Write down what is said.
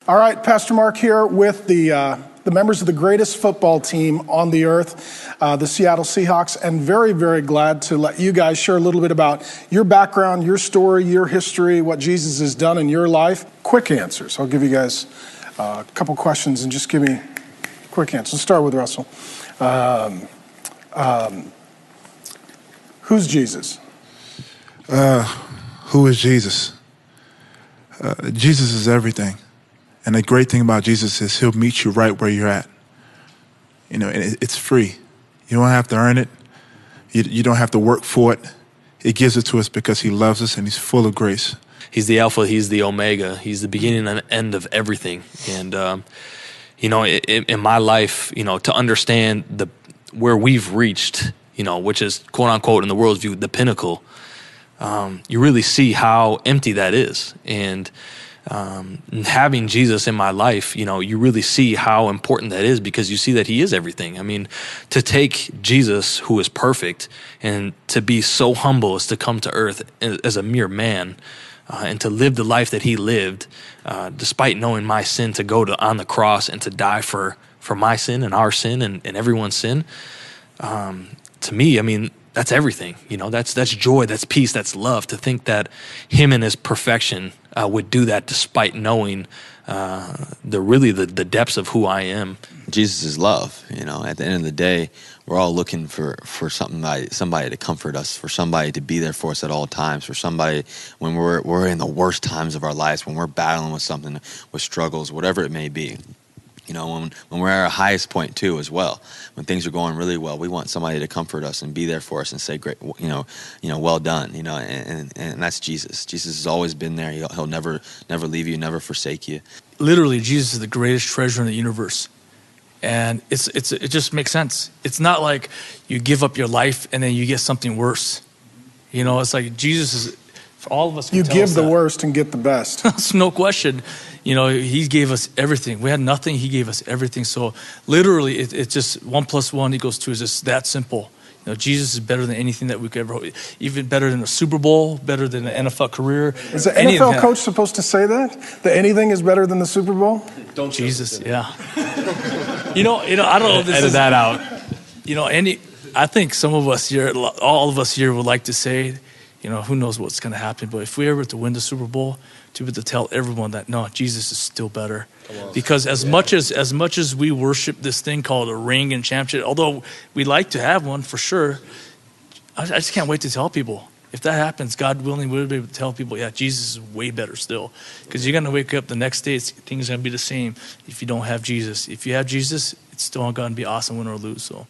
All right, Pastor Mark here with the members of the greatest football team on the earth, the Seattle Seahawks, and very, very glad to let you guys share a little bit about your background, your story, your history, what Jesus has done in your life. Quick answers. I'll give you guys a couple questions and just give me quick answers. Let's start with Russell. Who's Jesus? Who is Jesus? Jesus is everything. And the great thing about Jesus is he'll meet you right where you're at. You know, and it's free. You don't have to earn it. You don't have to work for it. He gives it to us because he loves us and he's full of grace. He's the Alpha, he's the Omega. He's the beginning and end of everything. And, you know, in my life, you know, to understand where we've reached, you know, which is, quote unquote, in the world's view, the pinnacle, you really see how empty that is. And having Jesus in my life, you know, you really see how important that is because you see that he is everything. I mean, to take Jesus, who is perfect, and to be so humble as to come to earth as a mere man, and to live the life that he lived, despite knowing my sin, to go on the cross and to die for my sin and our sin and everyone's sin. To me, I mean, that's everything. You know, that's joy, that's peace, that's love. To think that him in his perfection would do that despite knowing the depths of who I am. Jesus is love. You know, at the end of the day, we're all looking for somebody to comfort us, for somebody to be there for us at all times, for somebody when we're in the worst times of our lives, when we're battling with something, with struggles, whatever it may be. You know, when we're at our highest point too, as well. When things are going really well, we want somebody to comfort us and be there for us and say, "Great, you know, well done." You know, and that's Jesus. Jesus has always been there. He'll never leave you, never forsake you. Literally, Jesus is the greatest treasure in the universe, and it just makes sense. It's not like you give up your life and then you get something worse. You know, it's like Jesus is. For all of us, you give the worst and get the best. That's no question. You know, he gave us everything. We had nothing. He gave us everything. So literally, it's just 1 + 1 = 2. It's just that simple. You know, Jesus is better than anything that we could ever hope. Even better than a Super Bowl, better than an NFL career. Is the NFL coach supposed to say that? That anything is better than the Super Bowl? Don't Jesus, yeah. you know, I don't know if this Edit that out. You know, I think some of us here, all of us here would like to say, you know, who knows what's going to happen. But if we ever to win the Super Bowl, to be able to tell everyone that, no, Jesus is still better. Because as much as we worship this thing called a ring and championship, although we like to have one for sure, I just can't wait to tell people. If that happens, God willing, we'll be able to tell people, yeah, Jesus is way better still. Because you're going to wake up the next day, things are going to be the same if you don't have Jesus. If you have Jesus, it's still going to be awesome, win or lose. So.